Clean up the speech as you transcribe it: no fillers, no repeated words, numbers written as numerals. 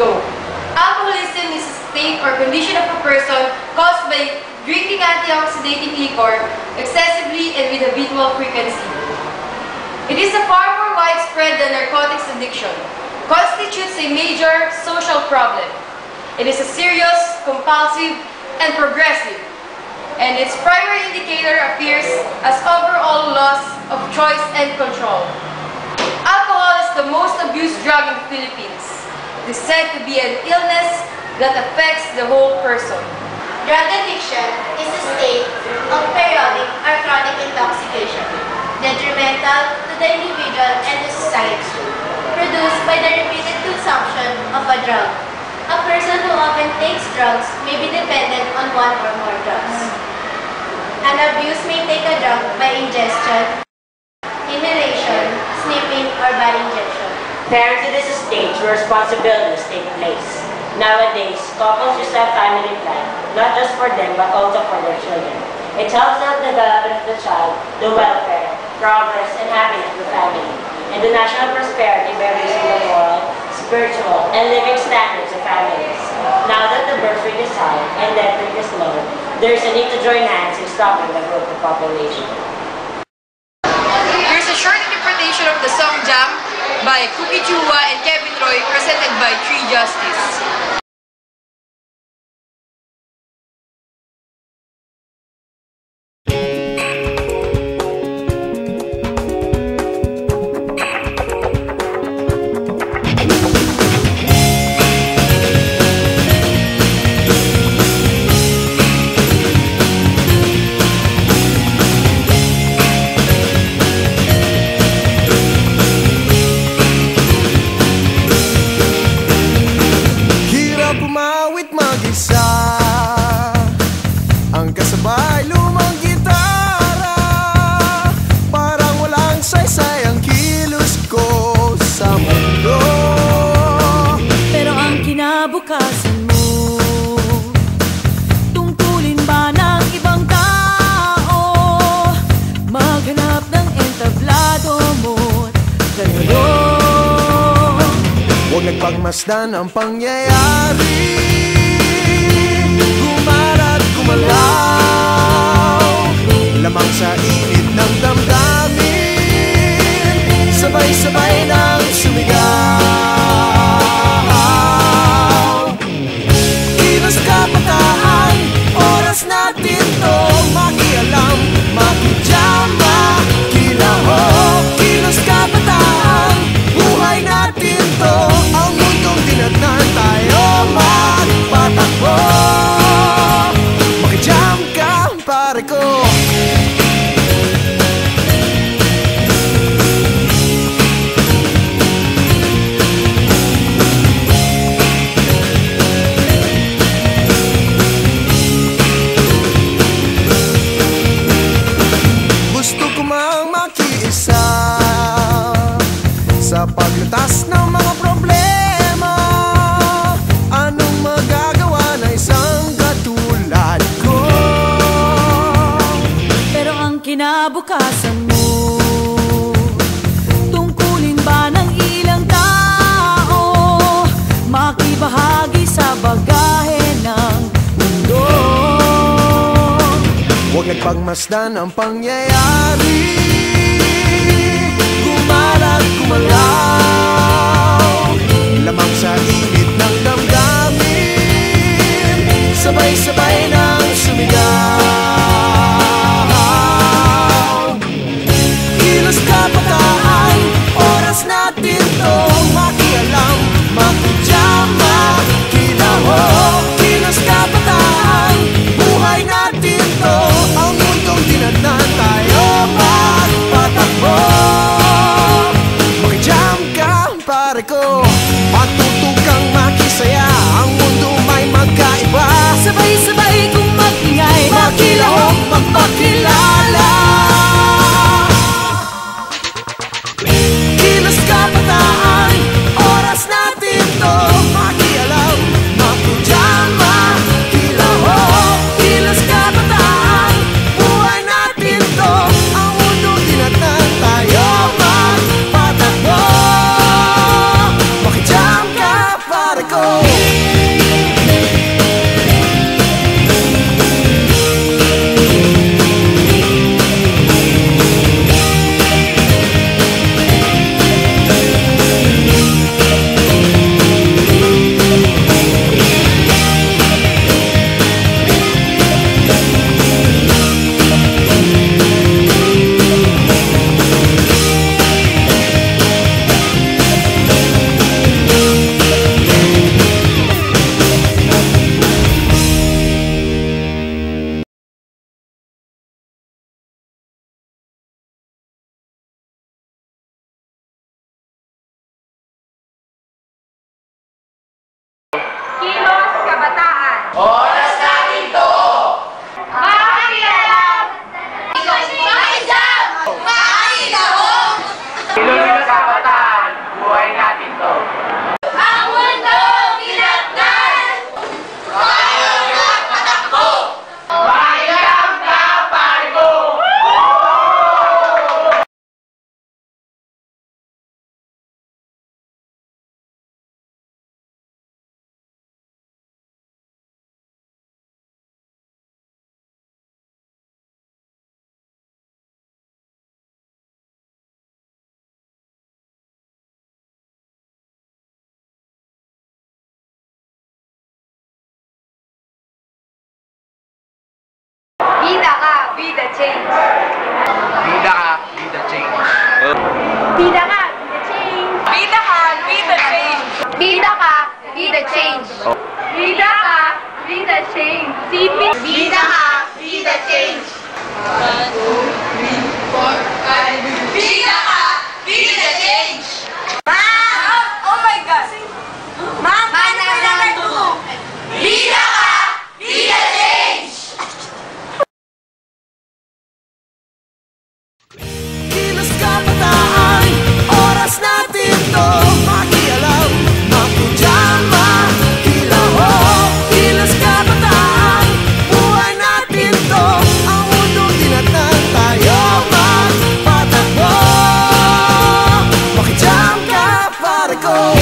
go. Alcoholism is a state or condition of a person caused by drinking antioxidating liquor excessively and with habitual frequency. It is a far more widespread than narcotics addiction, constitutes a major social problem. It is a serious, compulsive, and progressive, and its primary indicator appears as overall loss of choice and control. Alcohol is the most abused drug in the Philippines. It is said to be an illness that affects the whole person. Drug addiction is a state of periodic or chronic intoxication, detrimental to the individual and the society, produced by the repeated consumption of a drug. A person who often takes drugs may be dependent on one or more drugs. An abuse may take a drug by ingestion, inhalation, sniffing, or by injection. Parenting is a stage where responsibilities take place. Nowadays, couples just have family plan, not just for them but also for their children. It helps the development of the child, the welfare, progress, and happiness of the family, and the national prosperity by raising the moral, spiritual, and living standards of families. Now that the birth rate is high and death rate is low, there is a need to join hands in stopping the growth of population. Here's a short interpretation of the song Jam by Cookie Chua and Kevin Roy, presented by Tree Justice. Ang kasabay lumang gitara, parang walang saysay ang kilos ko sa mundo. Pero ang kinabukasan mo, tungkulin ba ng ibang tao? Maghanap ng entablado mo't ganito. Huwag nagpagmasdan ang pangyayari, gumalaw, lamang sa init ng damdamin, sabay-sabay nang sumigaw. Kilos kabataan, oras natin to makialam, makijam, makilahok. Kilos kabataan, buhay natin to, ang mundong tinatnan tayo magpatakbo. Pare ko, gusto ko mang makiisa sa paglutas ng mga problema. Anong magagawa na isang katulad ko? Kinabukasan mo, tungkulin ba ng ilang tao? Makibahagi sa bagahe ng mundo. Huwag nagpagmasdan ang pangyayari, gumalat, gumalaw, lamang sa init ng damdamin, sabay-sabay nang sumigaw. Kabataan, oras natin to makialam, makijam, makilahok. Kilos kabataan, buhay natin to, ang mundong tinatnan tayo magpatakbo. Makijam ka, pare ko, matuto kang makisaya, ang mundo may magkaiba. Sabay-sabay kung mag-ingay, makilahok, magpakilala. Kilos kabataan, be the change. Bida ka, be the change. Bida ka, be the change. Bida ka, be the change. Bida ka, be the change. Bida ka, be the change. Bida ka, be the change. 1, 2, 3, 4, 5. Bida ka, be the change. Ma'am! Oh my God! Ma'am, paano ba naman ito? Bida ka, be the change. Kilos kabataan, oras natin to makialam, makujama, kilahok. Kilos kabataan, buhay natin to, ang mundo tinatnan tayo magpatakbo. Makijam ka, pare ko.